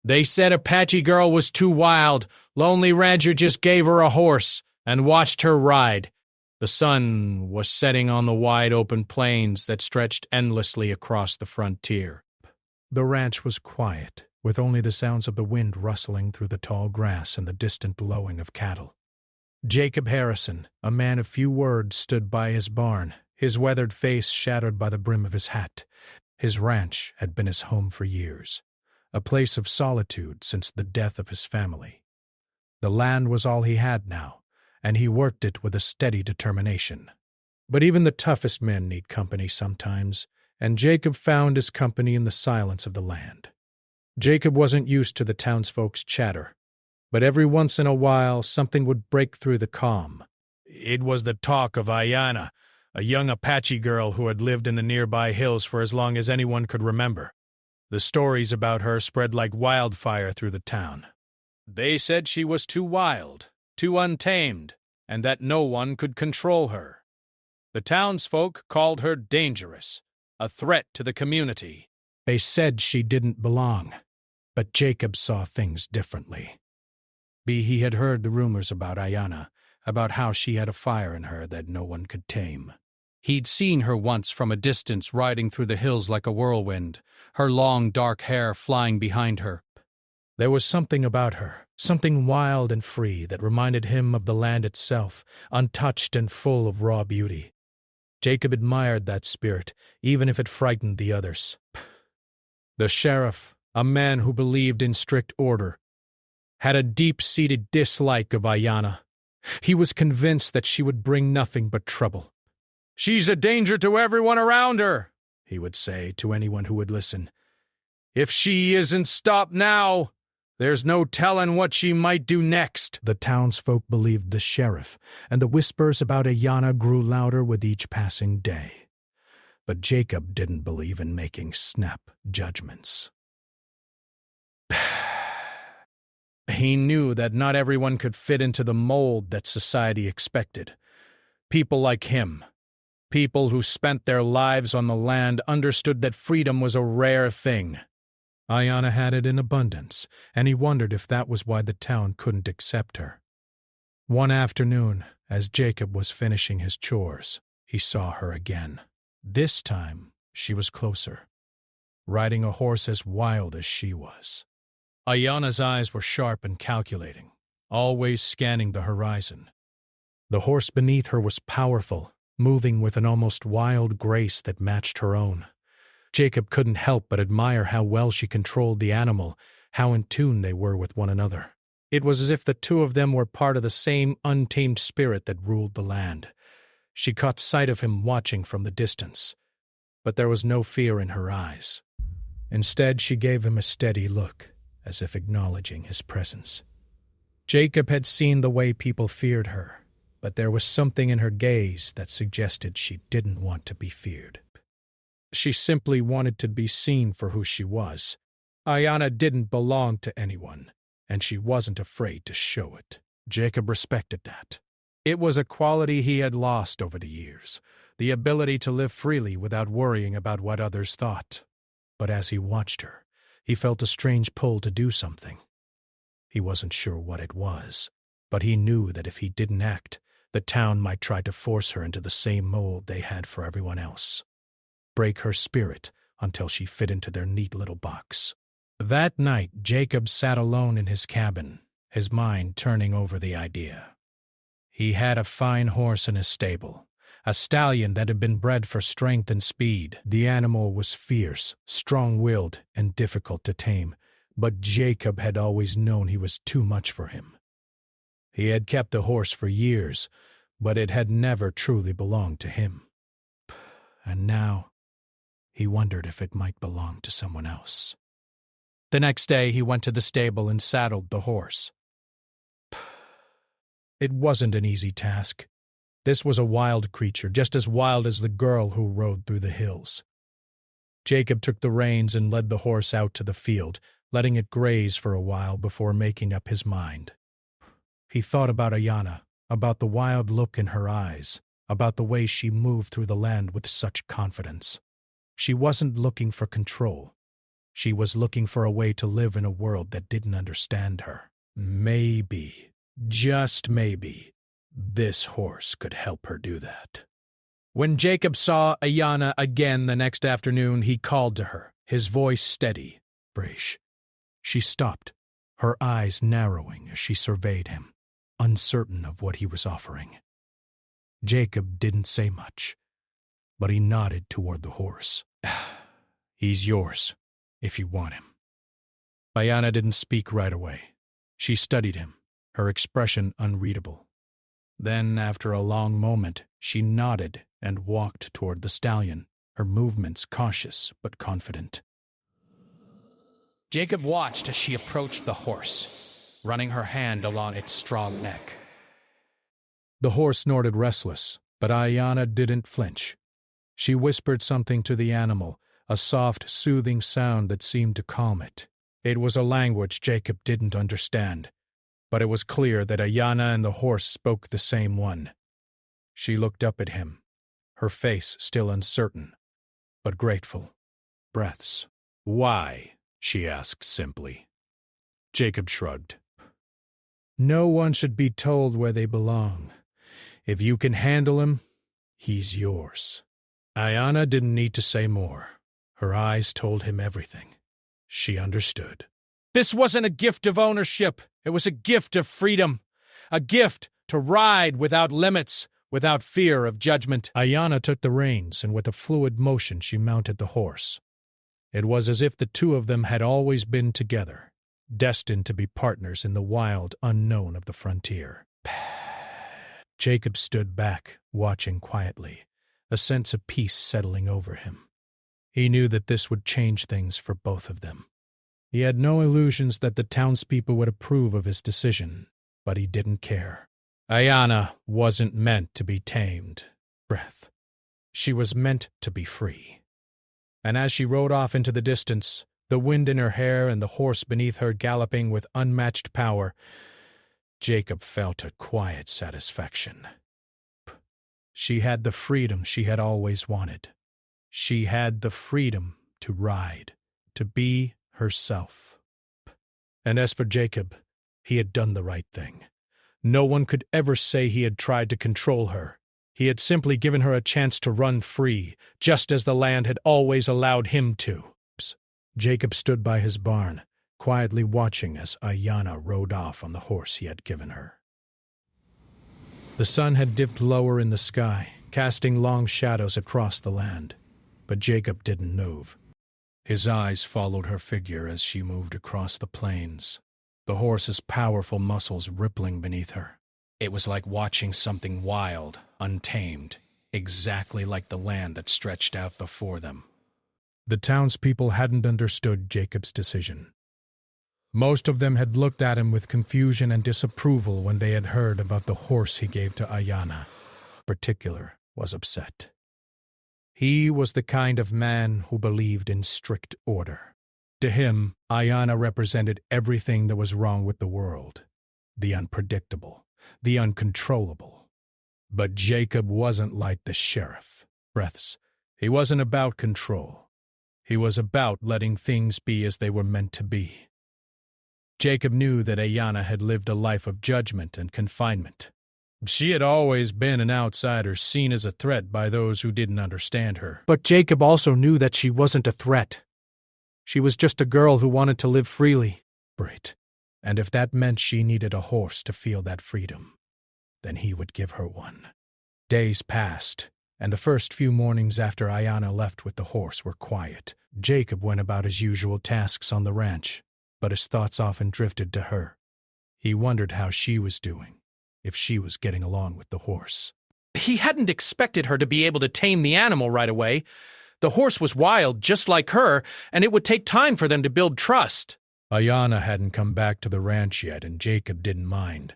They said Apache girl was too wild. Lonely Rancher just gave her a horse and watched her ride. The sun was setting on the wide-open plains that stretched endlessly across the frontier. The ranch was quiet, with only the sounds of the wind rustling through the tall grass and the distant lowing of cattle. Jacob Harrison, a man of few words, stood by his barn, his weathered face shadowed by the brim of his hat. His ranch had been his home for years, a place of solitude since the death of his family. The land was all he had now, and he worked it with a steady determination. But even the toughest men need company sometimes, and Jacob found his company in the silence of the land. Jacob wasn't used to the townsfolk's chatter, but every once in a while something would break through the calm. It was the talk of Ayanna, a young Apache girl who had lived in the nearby hills for as long as anyone could remember. The stories about her spread like wildfire through the town. They said she was too wild, too untamed, and that no one could control her. The townsfolk called her dangerous, a threat to the community. They said she didn't belong, but Jacob saw things differently. He had heard the rumors about Ayanna, about how she had a fire in her that no one could tame. He'd seen her once from a distance riding through the hills like a whirlwind, her long dark hair flying behind her. There was something about her, something wild and free that reminded him of the land itself, untouched and full of raw beauty. Jacob admired that spirit, even if it frightened the others. The sheriff, a man who believed in strict order, had a deep-seated dislike of Ayanna. He was convinced that she would bring nothing but trouble. "She's a danger to everyone around her," he would say to anyone who would listen. "If she isn't stopped now, there's no telling what she might do next." The townsfolk believed the sheriff, and the whispers about Ayanna grew louder with each passing day. But Jacob didn't believe in making snap judgments. He knew that not everyone could fit into the mold that society expected. People like him, people who spent their lives on the land, understood that freedom was a rare thing. Ayanna had it in abundance, and he wondered if that was why the town couldn't accept her. One afternoon, as Jacob was finishing his chores, he saw her again. This time, she was closer, riding a horse as wild as she was. Ayanna's eyes were sharp and calculating, always scanning the horizon. The horse beneath her was powerful, moving with an almost wild grace that matched her own. Jacob couldn't help but admire how well she controlled the animal, how in tune they were with one another. It was as if the two of them were part of the same untamed spirit that ruled the land. She caught sight of him watching from the distance, but there was no fear in her eyes. Instead, she gave him a steady look, as if acknowledging his presence. Jacob had seen the way people feared her, but there was something in her gaze that suggested she didn't want to be feared. She simply wanted to be seen for who she was. Ayanna didn't belong to anyone, and she wasn't afraid to show it. Jacob respected that. It was a quality he had lost over the years, the ability to live freely without worrying about what others thought. But as he watched her, he felt a strange pull to do something. He wasn't sure what it was, but he knew that if he didn't act, the town might try to force her into the same mold they had for everyone else. Break her spirit until she fit into their neat little box. That night, Jacob sat alone in his cabin, his mind turning over the idea. He had a fine horse in his stable, a stallion that had been bred for strength and speed. The animal was fierce, strong-willed, and difficult to tame, but Jacob had always known he was too much for him. He had kept the horse for years, but it had never truly belonged to him. And now, he wondered if it might belong to someone else. The next day, he went to the stable and saddled the horse. It wasn't an easy task. This was a wild creature, just as wild as the girl who rode through the hills. Jacob took the reins and led the horse out to the field, letting it graze for a while before making up his mind. He thought about Ayanna, about the wild look in her eyes, about the way she moved through the land with such confidence. She wasn't looking for control. She was looking for a way to live in a world that didn't understand her. Maybe, just maybe, this horse could help her do that. When Jacob saw Ayanna again the next afternoon, he called to her, his voice steady. "Braish." She stopped, her eyes narrowing as she surveyed him, uncertain of what he was offering. Jacob didn't say much, but he nodded toward the horse. "He's yours, if you want him." Ayanna didn't speak right away. She studied him, her expression unreadable. Then, after a long moment, she nodded and walked toward the stallion, her movements cautious but confident. Jacob watched as she approached the horse, running her hand along its strong neck. The horse snorted restless, but Ayanna didn't flinch. She whispered something to the animal, a soft, soothing sound that seemed to calm it. It was a language Jacob didn't understand, but it was clear that Ayanna and the horse spoke the same one. She looked up at him, her face still uncertain, but grateful. "Breaths." "Why?" she asked simply. Jacob shrugged. "No one should be told where they belong. If you can handle him, he's yours." Ayanna didn't need to say more. Her eyes told him everything. She understood. This wasn't a gift of ownership. It was a gift of freedom. A gift to ride without limits, without fear of judgment. Ayanna took the reins, and with a fluid motion she mounted the horse. It was as if the two of them had always been together, destined to be partners in the wild unknown of the frontier. Jacob stood back, watching quietly, a sense of peace settling over him. He knew that this would change things for both of them. He had no illusions that the townspeople would approve of his decision, but he didn't care. Ayanna wasn't meant to be tamed. Breath. She was meant to be free. And as she rode off into the distance, the wind in her hair and the horse beneath her galloping with unmatched power, Jacob felt a quiet satisfaction. She had the freedom she had always wanted. She had the freedom to ride, to be herself. And as for Jacob, he had done the right thing. No one could ever say he had tried to control her. He had simply given her a chance to run free, just as the land had always allowed him to. Jacob stood by his barn, quietly watching as Ayanna rode off on the horse he had given her. The sun had dipped lower in the sky, casting long shadows across the land, but Jacob didn't move. His eyes followed her figure as she moved across the plains, the horse's powerful muscles rippling beneath her. It was like watching something wild, untamed, exactly like the land that stretched out before them. The townspeople hadn't understood Jacob's decision. Most of them had looked at him with confusion and disapproval when they had heard about the horse he gave to Ayanna. Particular was upset. He was the kind of man who believed in strict order. To him, Ayanna represented everything that was wrong with the world, the unpredictable, the uncontrollable. But Jacob wasn't like the sheriff. Breaths. He wasn't about control. He was about letting things be as they were meant to be. Jacob knew that Ayanna had lived a life of judgment and confinement. She had always been an outsider, seen as a threat by those who didn't understand her. But Jacob also knew that she wasn't a threat. She was just a girl who wanted to live freely. Right. And if that meant she needed a horse to feel that freedom, then he would give her one. Days passed, and the first few mornings after Ayanna left with the horse were quiet. Jacob went about his usual tasks on the ranch, but his thoughts often drifted to her. He wondered how she was doing, if she was getting along with the horse. He hadn't expected her to be able to tame the animal right away. The horse was wild, just like her, and it would take time for them to build trust. Ayanna hadn't come back to the ranch yet, and Jacob didn't mind.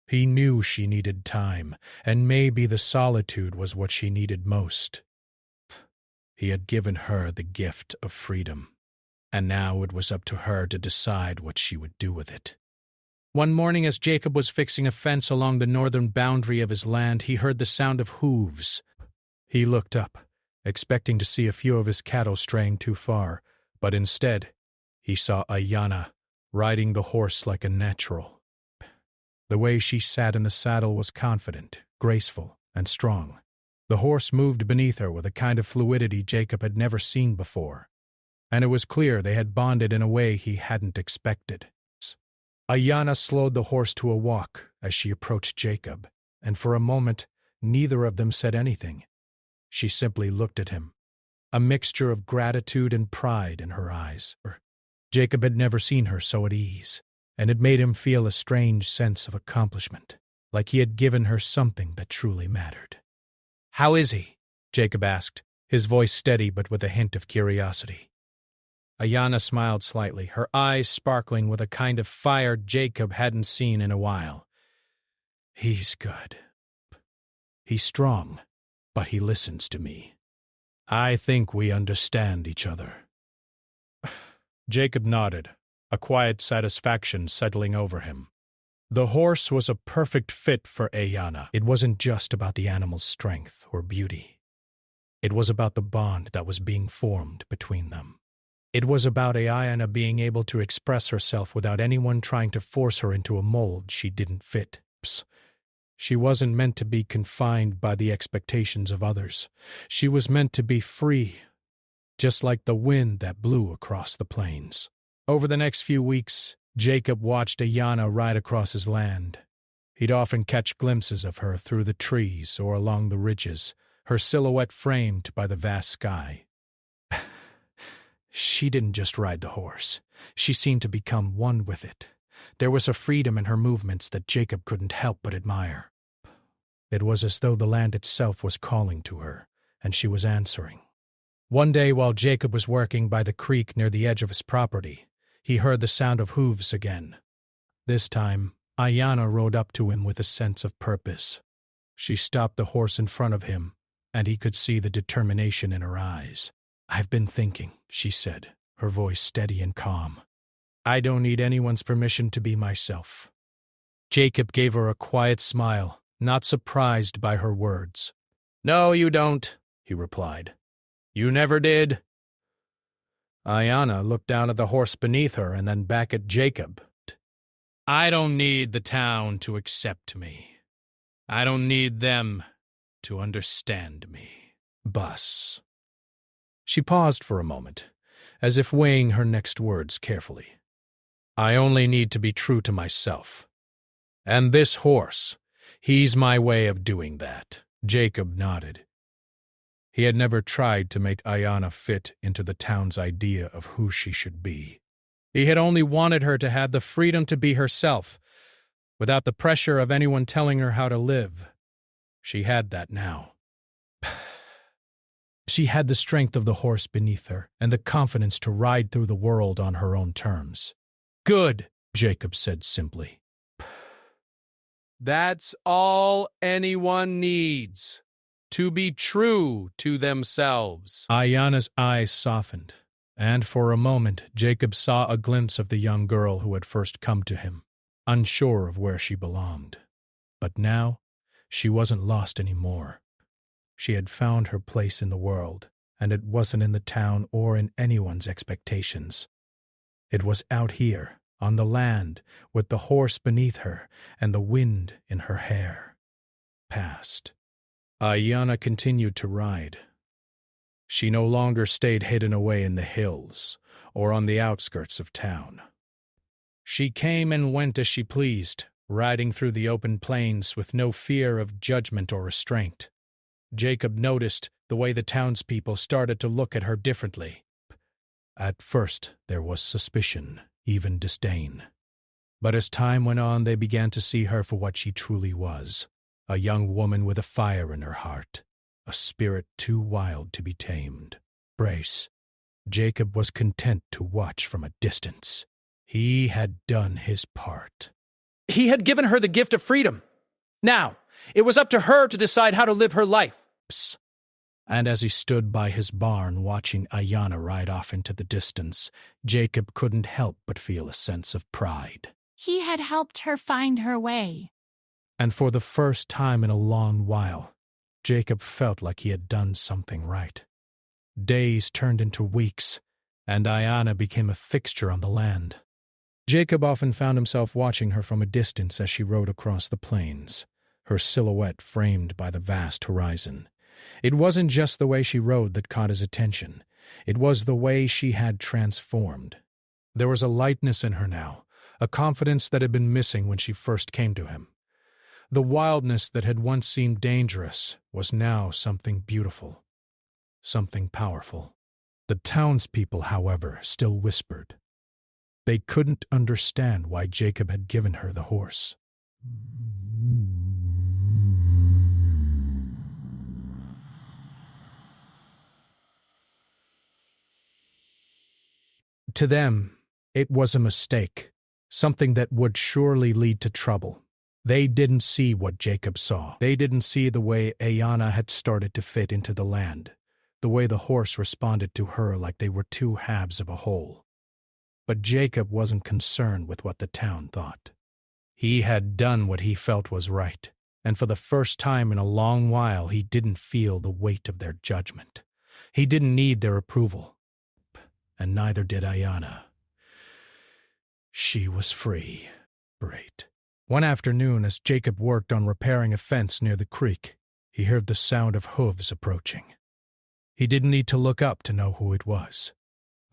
He knew she needed time, and maybe the solitude was what she needed most. He had given her the gift of freedom, and now it was up to her to decide what she would do with it. One morning, as Jacob was fixing a fence along the northern boundary of his land, he heard the sound of hooves. He looked up, expecting to see a few of his cattle straying too far, but instead He saw Ayanna riding the horse like a natural. The way she sat in the saddle was confident, graceful, and strong. The horse moved beneath her with a kind of fluidity Jacob had never seen before, and it was clear they had bonded in a way he hadn't expected. Ayanna slowed the horse to a walk as she approached Jacob, and for a moment neither of them said anything. She simply looked at him, a mixture of gratitude and pride in her eyes. Jacob had never seen her so at ease, and it made him feel a strange sense of accomplishment, like he had given her something that truly mattered. "How is he?" Jacob asked, his voice steady but with a hint of curiosity. Ayanna smiled slightly, her eyes sparkling with a kind of fire Jacob hadn't seen in a while. "He's good. He's strong, but he listens to me. I think we understand each other." Jacob nodded, a quiet satisfaction settling over him. The horse was a perfect fit for Ayanna. It wasn't just about the animal's strength or beauty. It was about the bond that was being formed between them. It was about Ayanna being able to express herself without anyone trying to force her into a mold she didn't fit. She wasn't meant to be confined by the expectations of others. She was meant to be free, just like the wind that blew across the plains. Over the next few weeks, Jacob watched Ayanna ride across his land. He'd often catch glimpses of her through the trees or along the ridges, her silhouette framed by the vast sky. She didn't just ride the horse. She seemed to become one with it. There was a freedom in her movements that Jacob couldn't help but admire. It was as though the land itself was calling to her, and she was answering. One day while Jacob was working by the creek near the edge of his property, he heard the sound of hooves again. This time, Ayanna rode up to him with a sense of purpose. She stopped the horse in front of him, and he could see the determination in her eyes. "I've been thinking," she said, her voice steady and calm. "I don't need anyone's permission to be myself." Jacob gave her a quiet smile, not surprised by her words. "No, you don't," he replied. "You never did." Ayanna looked down at the horse beneath her and then back at Jacob. "I don't need the town to accept me. I don't need them to understand me. Bus." She paused for a moment, as if weighing her next words carefully. "I only need to be true to myself. And this horse, he's my way of doing that." Jacob nodded. He had never tried to make Ayanna fit into the town's idea of who she should be. He had only wanted her to have the freedom to be herself, without the pressure of anyone telling her how to live. She had that now. She had the strength of the horse beneath her, and the confidence to ride through the world on her own terms. "Good," Jacob said simply. "That's all anyone needs. To be true to themselves." Ayanna's eyes softened, and for a moment Jacob saw a glimpse of the young girl who had first come to him, unsure of where she belonged. But now, she wasn't lost anymore. She had found her place in the world, and it wasn't in the town or in anyone's expectations. It was out here, on the land, with the horse beneath her and the wind in her hair. Past. Ayanna continued to ride. She no longer stayed hidden away in the hills or on the outskirts of town. She came and went as she pleased, riding through the open plains with no fear of judgment or restraint. Jacob noticed the way the townspeople started to look at her differently. At first there was suspicion, even disdain. But as time went on, they began to see her for what she truly was, a young woman with a fire in her heart, a spirit too wild to be tamed. Brace. Jacob was content to watch from a distance. He had done his part. He had given her the gift of freedom. Now, it was up to her to decide how to live her life. And as he stood by his barn watching Ayanna ride off into the distance, Jacob couldn't help but feel a sense of pride. He had helped her find her way. And for the first time in a long while, Jacob felt like he had done something right. Days turned into weeks, and Ayana became a fixture on the land. Jacob often found himself watching her from a distance as she rode across the plains, her silhouette framed by the vast horizon. It wasn't just the way she rode that caught his attention. It was the way she had transformed. There was a lightness in her now, a confidence that had been missing when she first came to him. The wildness that had once seemed dangerous was now something beautiful, something powerful. The townspeople, however, still whispered. They couldn't understand why Jacob had given her the horse. To them, it was a mistake, something that would surely lead to trouble. They didn't see what Jacob saw. They didn't see the way Ayana had started to fit into the land, the way the horse responded to her like they were two halves of a whole. But Jacob wasn't concerned with what the town thought. He had done what he felt was right, and for the first time in a long while he didn't feel the weight of their judgment. He didn't need their approval. And neither did Ayana. She was free. Great. One afternoon, as Jacob worked on repairing a fence near the creek, he heard the sound of hooves approaching. He didn't need to look up to know who it was.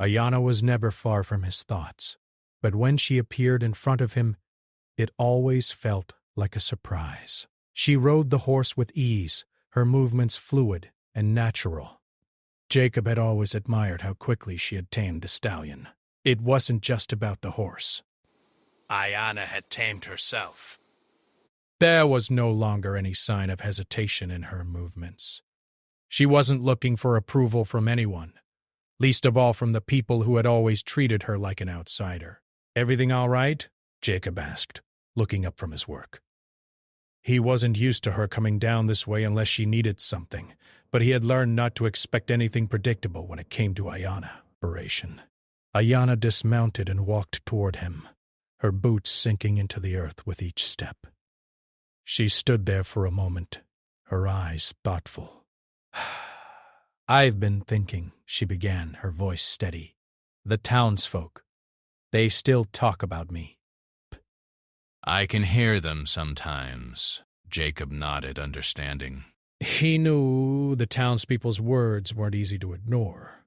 Ayana was never far from his thoughts, but when she appeared in front of him, it always felt like a surprise. She rode the horse with ease, her movements fluid and natural. Jacob had always admired how quickly she had tamed the stallion. It wasn't just about the horse. Ayana had tamed herself. There was no longer any sign of hesitation in her movements. She wasn't looking for approval from anyone, least of all from the people who had always treated her like an outsider. "Everything all right?" Jacob asked, looking up from his work. He wasn't used to her coming down this way unless she needed something, but he had learned not to expect anything predictable when it came to Ayana. Ayana dismounted and walked toward him, her boots sinking into the earth with each step. She stood there for a moment, her eyes thoughtful. "I've been thinking," she began, her voice steady. "The townsfolk, they still talk about me." "I can hear them sometimes," Jacob nodded, understanding. He knew the townspeople's words weren't easy to ignore.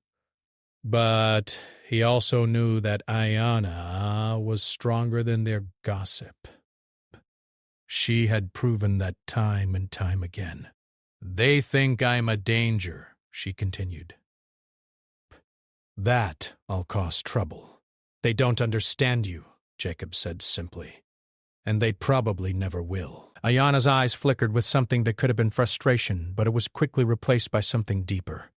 But he also knew that Ayana was stronger than their gossip. She had proven that time and time again. "They think I'm a danger," she continued. "That I'll cause trouble. They don't understand you," Jacob said simply. "And they probably never will." Ayana's eyes flickered with something that could have been frustration, but it was quickly replaced by something deeper.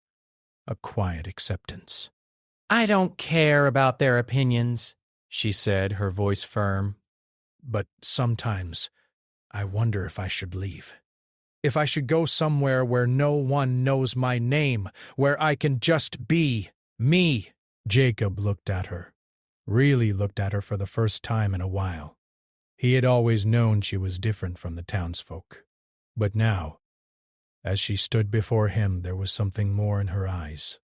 A quiet acceptance. "I don't care about their opinions," she said, her voice firm. "But sometimes I wonder if I should leave. If I should go somewhere where no one knows my name, where I can just be me." Jacob looked at her, really looked at her for the first time in a while. He had always known she was different from the townsfolk. But now, as she stood before him, there was something more in her eyes.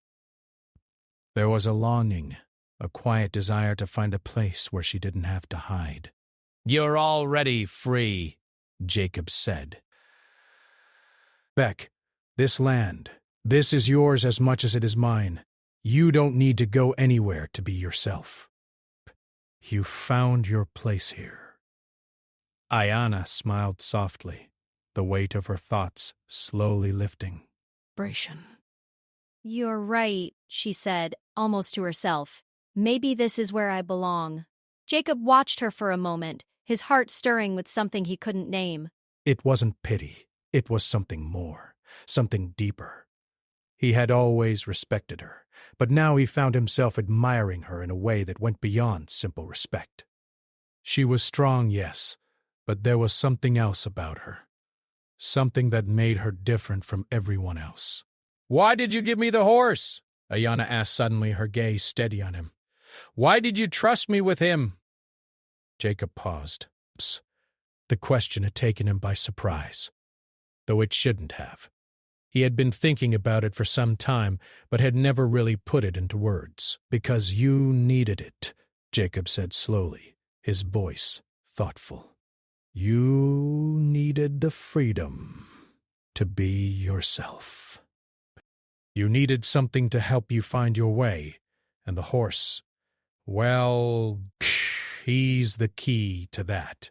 There was a longing, a quiet desire to find a place where she didn't have to hide. "You're already free," Jacob said. "Beck, this land, this is yours as much as it is mine. You don't need to go anywhere to be yourself. You found your place here." Ayana smiled softly, the weight of her thoughts slowly lifting. "You're right," she said, almost to herself. "Maybe this is where I belong." Jacob watched her for a moment, his heart stirring with something he couldn't name. It wasn't pity. It was something more, something deeper. He had always respected her, but now he found himself admiring her in a way that went beyond simple respect. She was strong, yes, but there was something else about her, something that made her different from everyone else. "Why did you give me the horse?" Ayana asked suddenly, her gaze steady on him. "Why did you trust me with him?" Jacob paused. The question had taken him by surprise, though it shouldn't have. He had been thinking about it for some time, but had never really put it into words. "Because you needed it," Jacob said slowly, his voice thoughtful. "You needed the freedom to be yourself. You needed something to help you find your way, and the horse, well, he's the key to that.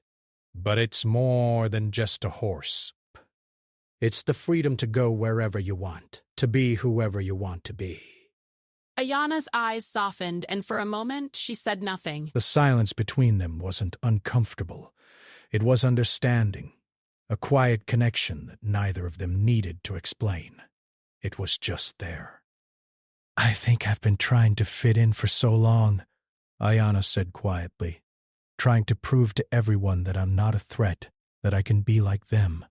But it's more than just a horse. It's the freedom to go wherever you want, to be whoever you want to be." Ayana's eyes softened, and for a moment she said nothing. The silence between them wasn't uncomfortable. It was understanding, a quiet connection that neither of them needed to explain. It was just there. "I think I've been trying to fit in for so long," Ayana said quietly, "trying to prove to everyone that I'm not a threat, that I can be like them."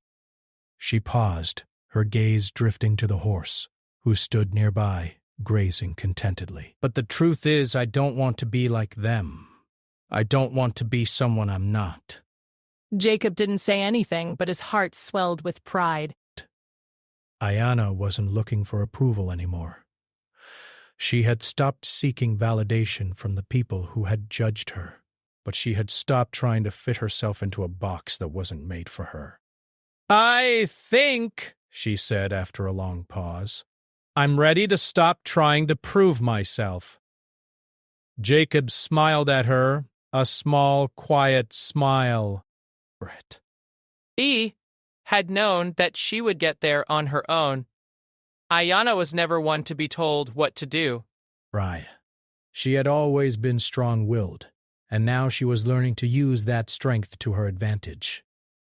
She paused, her gaze drifting to the horse, who stood nearby, grazing contentedly. "But the truth is, I don't want to be like them. I don't want to be someone I'm not." Jacob didn't say anything, but his heart swelled with pride. Ayana wasn't looking for approval anymore. She had stopped seeking validation from the people who had judged her, but she had stopped trying to fit herself into a box that wasn't made for her. "I think," she said after a long pause, "I'm ready to stop trying to prove myself." Jacob smiled at her, a small, quiet smile. Brett. He had known that she would get there on her own. Ayana was never one to be told what to do. Raya. She had always been strong-willed, and now she was learning to use that strength to her advantage.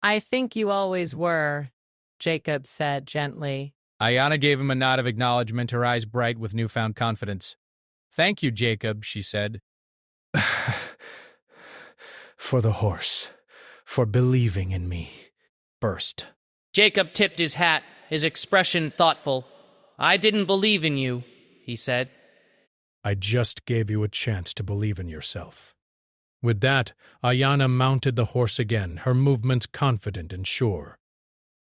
"I think you always were," Jacob said gently. Ayana gave him a nod of acknowledgement, her eyes bright with newfound confidence. "Thank you, Jacob," she said. "For the horse, for believing in me." Burst. Jacob tipped his hat, his expression thoughtful. "I didn't believe in you," he said. "I just gave you a chance to believe in yourself." With that, Ayana mounted the horse again, her movements confident and sure.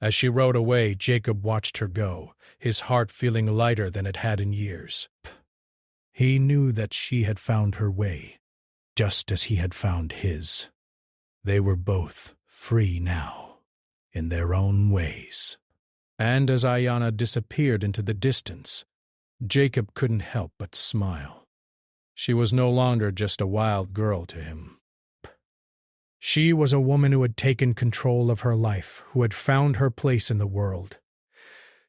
As she rode away, Jacob watched her go, his heart feeling lighter than it had in years. He knew that she had found her way, just as he had found his. They were both free now, in their own ways. And as Ayana disappeared into the distance, Jacob couldn't help but smile. She was no longer just a wild girl to him. She was a woman who had taken control of her life, who had found her place in the world.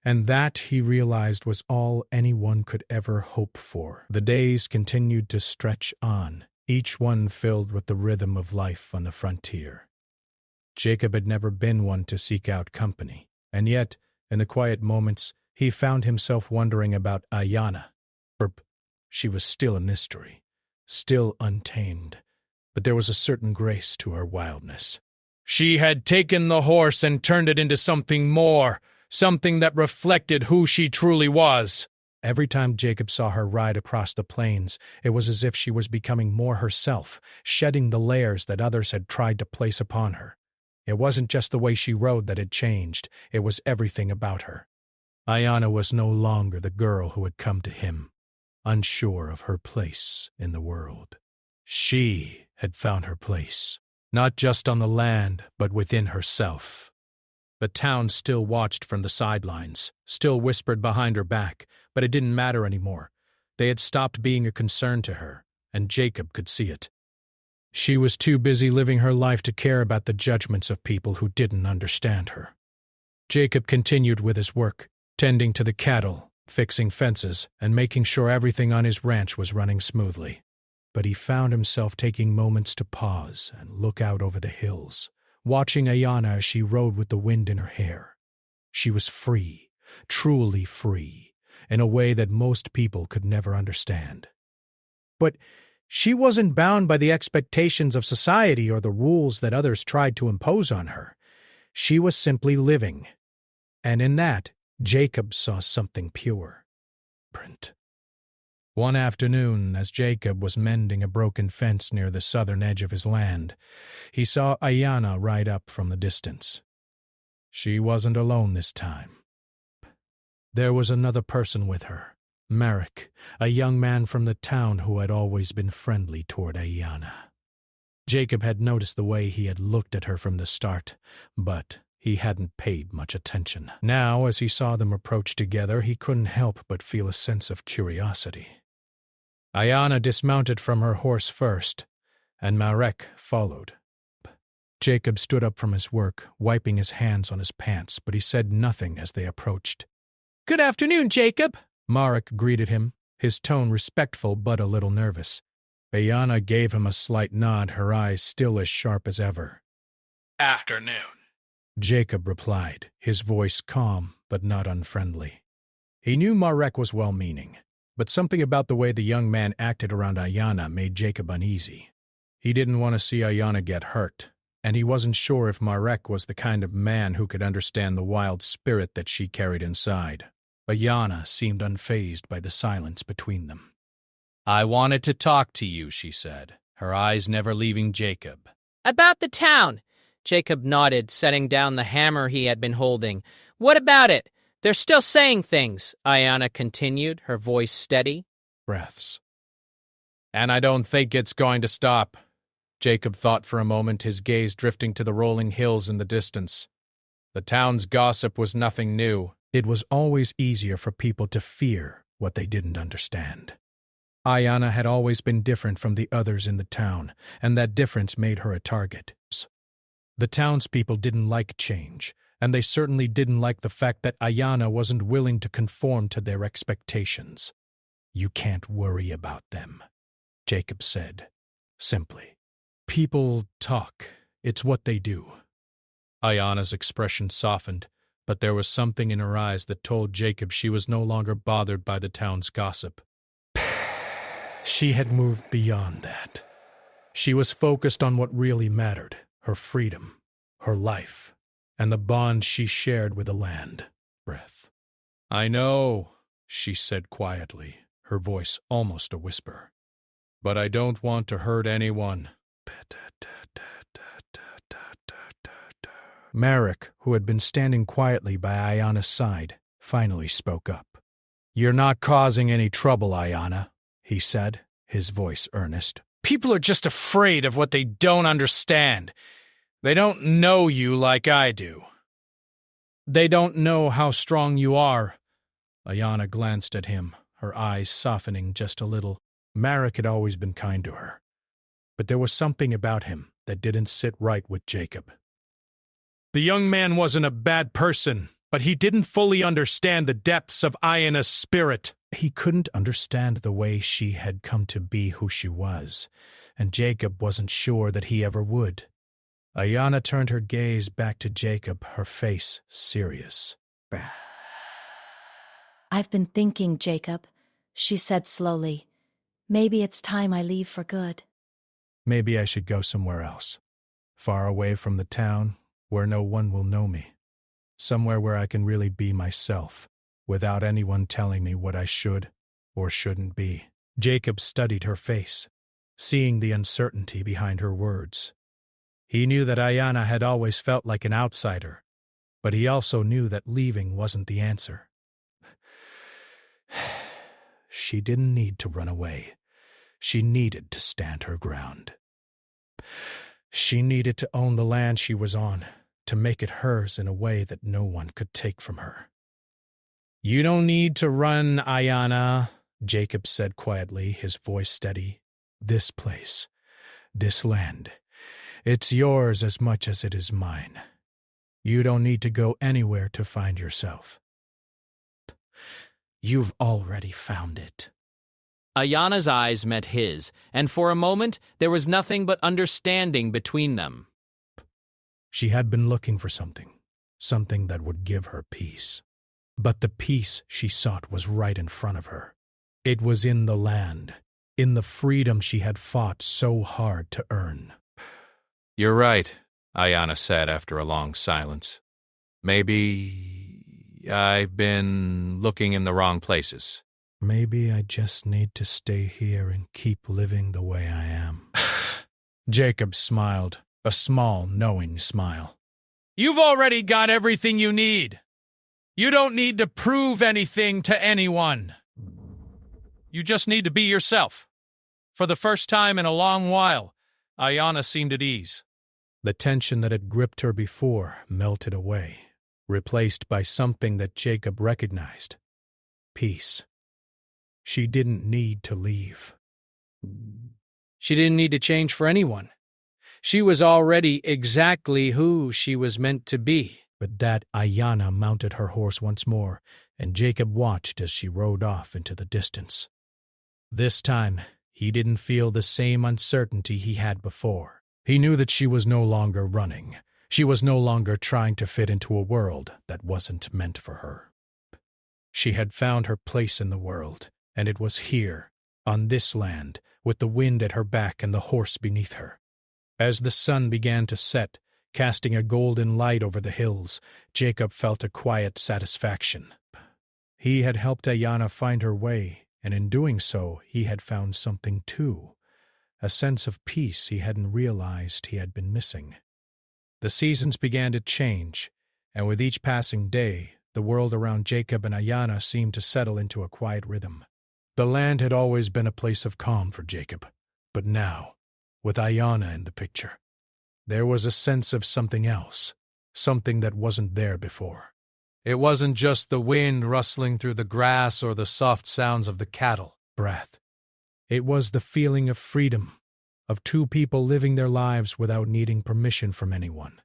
And that, he realized, was all anyone could ever hope for. The days continued to stretch on, each one filled with the rhythm of life on the frontier. Jacob had never been one to seek out company, and yet, in the quiet moments, he found himself wondering about Ayana. She was still a mystery, still untamed, but there was a certain grace to her wildness. She had taken the horse and turned it into something more, something that reflected who she truly was. Every time Jacob saw her ride across the plains, it was as if she was becoming more herself, shedding the layers that others had tried to place upon her. It wasn't just the way she rode that had changed, it was everything about her. Ayana was no longer the girl who had come to him, unsure of her place in the world. She had found her place, not just on the land, but within herself. The town still watched from the sidelines, still whispered behind her back, but it didn't matter anymore. They had stopped being a concern to her, and Jacob could see it. She was too busy living her life to care about the judgments of people who didn't understand her. Jacob continued with his work, tending to the cattle, fixing fences, and making sure everything on his ranch was running smoothly. But he found himself taking moments to pause and look out over the hills, watching Ayana as she rode with the wind in her hair. She was free, truly free, in a way that most people could never understand. But she wasn't bound by the expectations of society or the rules that others tried to impose on her. She was simply living, and in that, Jacob saw something pure. One afternoon, as Jacob was mending a broken fence near the southern edge of his land, he saw Ayana ride up from the distance. She wasn't alone this time. There was another person with her, Marek, a young man from the town who had always been friendly toward Ayanna. Jacob had noticed the way he had looked at her from the start, but he hadn't paid much attention. Now, as he saw them approach together, he couldn't help but feel a sense of curiosity. Ayanna dismounted from her horse first, and Marek followed. Jacob stood up from his work, wiping his hands on his pants, but he said nothing as they approached. "Good afternoon, Jacob," Marek greeted him, his tone respectful but a little nervous. Ayanna gave him a slight nod, her eyes still as sharp as ever. Afternoon, Jacob replied, his voice calm but not unfriendly. He knew Marek was well-meaning, but something about the way the young man acted around Ayanna made Jacob uneasy. He didn't want to see Ayanna get hurt, and he wasn't sure if Marek was the kind of man who could understand the wild spirit that she carried inside. Ayanna seemed unfazed by the silence between them. I wanted to talk to you, she said, her eyes never leaving Jacob. "About the town." Jacob nodded, setting down the hammer he had been holding. "What about it? They're still saying things," Ayanna continued, her voice steady. Breaths. And I don't think it's going to stop. Jacob thought for a moment, his gaze drifting to the rolling hills in the distance. The town's gossip was nothing new. It was always easier for people to fear what they didn't understand. Ayanna had always been different from the others in the town, and that difference made her a target. The townspeople didn't like change, and they certainly didn't like the fact that Ayanna wasn't willing to conform to their expectations. You can't worry about them, Jacob said, simply. People talk. It's what they do. Ayanna's expression softened, but there was something in her eyes that told Jacob she was no longer bothered by the town's gossip. She had moved beyond that. She was focused on what really mattered, her freedom, her life, and the bond she shared with the land. Breath. I know, she said quietly, her voice almost a whisper. But I don't want to hurt anyone. Marek, who had been standing quietly by Ayanna's side, finally spoke up. You're not causing any trouble, Ayanna, he said, his voice earnest. People are just afraid of what they don't understand. They don't know you like I do. They don't know how strong you are. Ayanna glanced at him, her eyes softening just a little. Marek had always been kind to her, but there was something about him that didn't sit right with Jacob. The young man wasn't a bad person, but he didn't fully understand the depths of Ayanna's spirit. He couldn't understand the way she had come to be who she was, and Jacob wasn't sure that he ever would. Ayanna turned her gaze back to Jacob, her face serious. I've been thinking, Jacob, she said slowly. Maybe it's time I leave for good. Maybe I should go somewhere else, far away from the town, where no one will know me. Somewhere where I can really be myself, without anyone telling me what I should or shouldn't be. Jacob studied her face, seeing the uncertainty behind her words. He knew that Ayanna had always felt like an outsider, but he also knew that leaving wasn't the answer. She didn't need to run away. She needed to stand her ground. She needed to own the land she was on, to make it hers in a way that no one could take from her. You don't need to run, Ayanna, Jacob said quietly, his voice steady. This place, this land, it's yours as much as it is mine. You don't need to go anywhere to find yourself. You've already found it. Ayanna's eyes met his, and for a moment there was nothing but understanding between them. She had been looking for something that would give her peace. But the peace she sought was right in front of her. It was in the land, in the freedom she had fought so hard to earn. You're right, Ayanna said after a long silence. Maybe I've been looking in the wrong places. Maybe I just need to stay here and keep living the way I am. Jacob smiled, a small, knowing smile. You've already got everything you need. You don't need to prove anything to anyone. You just need to be yourself. For the first time in a long while, Ayanna seemed at ease. The tension that had gripped her before melted away, replaced by something that Jacob recognized. Peace. She didn't need to leave. She didn't need to change for anyone. She was already exactly who she was meant to be. With that, Ayanna mounted her horse once more, and Jacob watched as she rode off into the distance. This time, he didn't feel the same uncertainty he had before. He knew that she was no longer running. She was no longer trying to fit into a world that wasn't meant for her. She had found her place in the world, and it was here, on this land, with the wind at her back and the horse beneath her. As the sun began to set, casting a golden light over the hills, Jacob felt a quiet satisfaction. He had helped Ayanna find her way, and in doing so, he had found something too, a sense of peace he hadn't realized he had been missing. The seasons began to change, and with each passing day, the world around Jacob and Ayanna seemed to settle into a quiet rhythm. The land had always been a place of calm for Jacob, but now, with Ayanna in the picture, there was a sense of something else, something that wasn't there before. It wasn't just the wind rustling through the grass or the soft sounds of the cattle breath. It was the feeling of freedom, of two people living their lives without needing permission from anyone.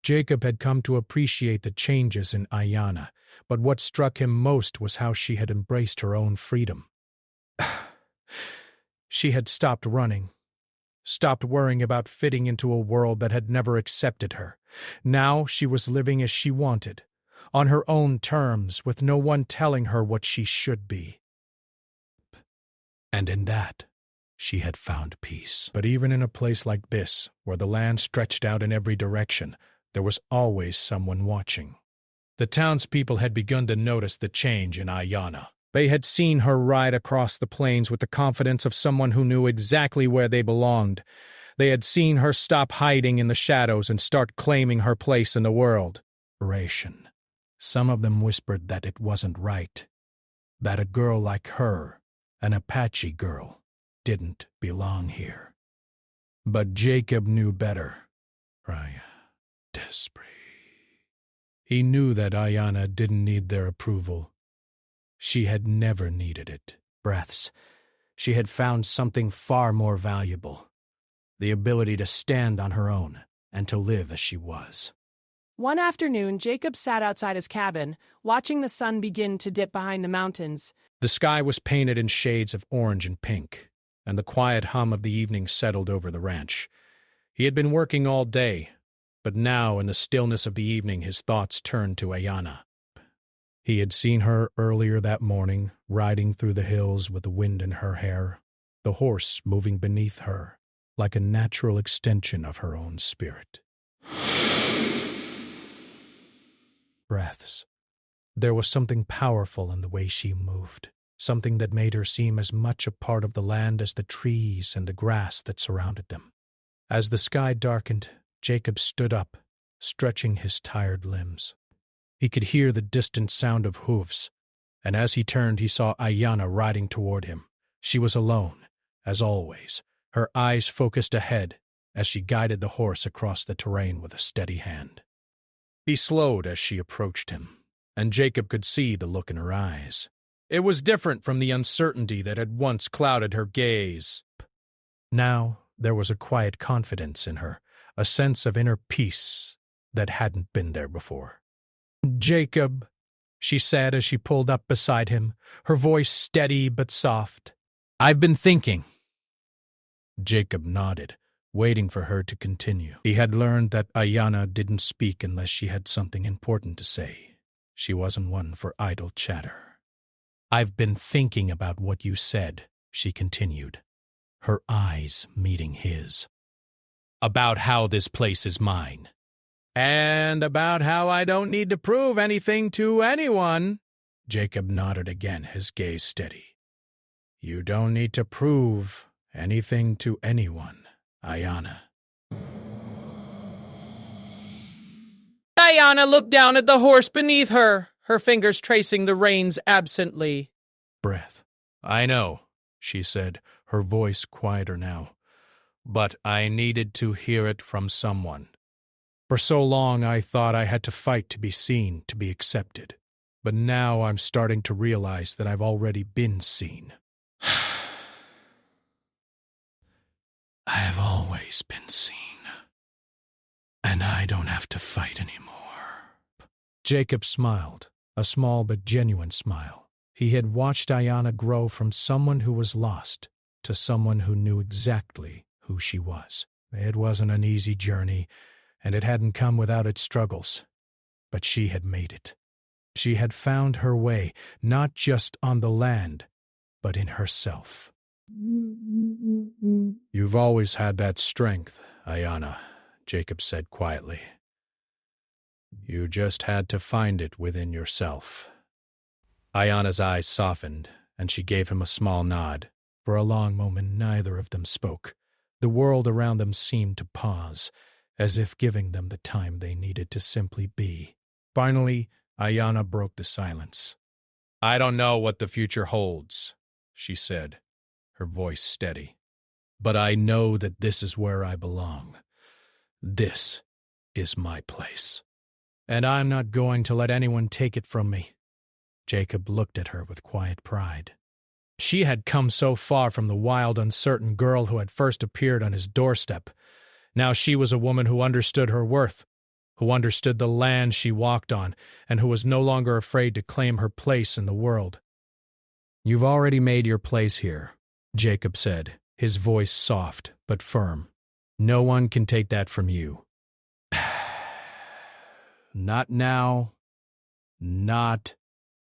Jacob had come to appreciate the changes in Ayanna, but what struck him most was how she had embraced her own freedom. She had stopped running, stopped worrying about fitting into a world that had never accepted her. Now she was living as she wanted, on her own terms, with no one telling her what she should be. And in that, she had found peace. But even in a place like this, where the land stretched out in every direction, there was always someone watching. The townspeople had begun to notice the change in Ayanna. They had seen her ride across the plains with the confidence of someone who knew exactly where they belonged. They had seen her stop hiding in the shadows and start claiming her place in the world. Narration. Some of them whispered that it wasn't right, that a girl like her, an Apache girl, didn't belong here. But Jacob knew better. He knew that Ayanna didn't need their approval. She had never needed it. Breaths. She had found something far more valuable, the ability to stand on her own and to live as she was. One afternoon, Jacob sat outside his cabin, watching the sun begin to dip behind the mountains. The sky was painted in shades of orange and pink, and the quiet hum of the evening settled over the ranch. He had been working all day, but now in the stillness of the evening his thoughts turned to Ayanna. He had seen her earlier that morning, riding through the hills with the wind in her hair, the horse moving beneath her, like a natural extension of her own spirit. Breaths. There was something powerful in the way she moved, something that made her seem as much a part of the land as the trees and the grass that surrounded them. As the sky darkened, Jacob stood up, stretching his tired limbs. He could hear the distant sound of hooves, and as he turned he saw Ayanna riding toward him. She was alone, as always, her eyes focused ahead as she guided the horse across the terrain with a steady hand. He slowed as she approached him, and Jacob could see the look in her eyes. It was different from the uncertainty that had once clouded her gaze. Now there was a quiet confidence in her, a sense of inner peace that hadn't been there before. "Jacob," she said as she pulled up beside him, her voice steady but soft. "I've been thinking." Jacob nodded, waiting for her to continue. He had learned that Ayanna didn't speak unless she had something important to say. She wasn't one for idle chatter. "I've been thinking about what you said," she continued, her eyes meeting his. "About how this place is mine. And about how I don't need to prove anything to anyone." Jacob nodded again, his gaze steady. "You don't need to prove anything to anyone, Ayanna." Ayana looked down at the horse beneath her, her fingers tracing the reins absently. Breath. I know, she said, her voice quieter now. But I needed to hear it from someone. For so long I thought I had to fight to be seen, to be accepted. But now I'm starting to realize that I've already been seen. I have always been seen. And I don't have to fight anymore. Jacob smiled, a small but genuine smile. He had watched Ayana grow from someone who was lost to someone who knew exactly who she was. It wasn't an easy journey, and it hadn't come without its struggles. But she had made it. She had found her way, not just on the land, but in herself. You've always had that strength, Ayana, Jacob said quietly. You just had to find it within yourself. Ayana's eyes softened, and she gave him a small nod. For a long moment neither of them spoke. The world around them seemed to pause, as if giving them the time they needed to simply be. Finally, Ayana broke the silence. I don't know what the future holds, she said, her voice steady. But I know that this is where I belong. This is my place. And I'm not going to let anyone take it from me. Jacob looked at her with quiet pride. She had come so far from the wild, uncertain girl who had first appeared on his doorstep. Now she was a woman who understood her worth, who understood the land she walked on, and who was no longer afraid to claim her place in the world. You've already made your place here, Jacob said, his voice soft but firm. No one can take that from you. Not now. Not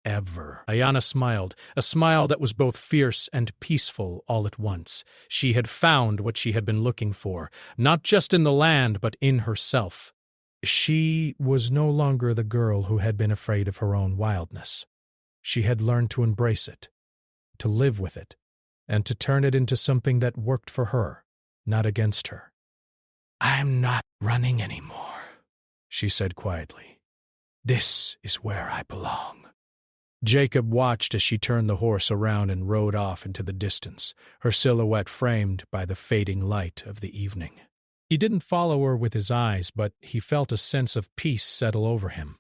ever. Ayana smiled, a smile that was both fierce and peaceful all at once. She had found what she had been looking for, not just in the land, but in herself. She was no longer the girl who had been afraid of her own wildness. She had learned to embrace it, to live with it, and to turn it into something that worked for her, not against her. I'm not running anymore, she said quietly. This is where I belong. Jacob watched as she turned the horse around and rode off into the distance, her silhouette framed by the fading light of the evening. He didn't follow her with his eyes, but he felt a sense of peace settle over him.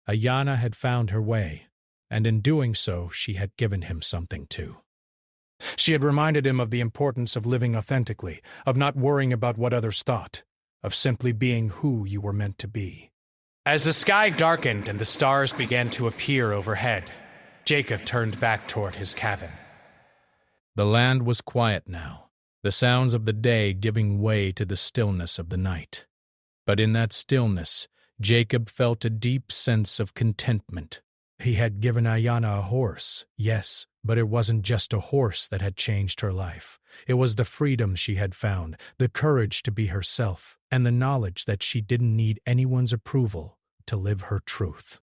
Ayana had found her way, and in doing so she had given him something too. She had reminded him of the importance of living authentically, of not worrying about what others thought, of simply being who you were meant to be. As the sky darkened and the stars began to appear overhead, Jacob turned back toward his cabin. The land was quiet now, the sounds of the day giving way to the stillness of the night. But in that stillness, Jacob felt a deep sense of contentment. He had given Ayana a horse, yes, but it wasn't just a horse that had changed her life. It was the freedom she had found, the courage to be herself, and the knowledge that she didn't need anyone's approval to live her truth.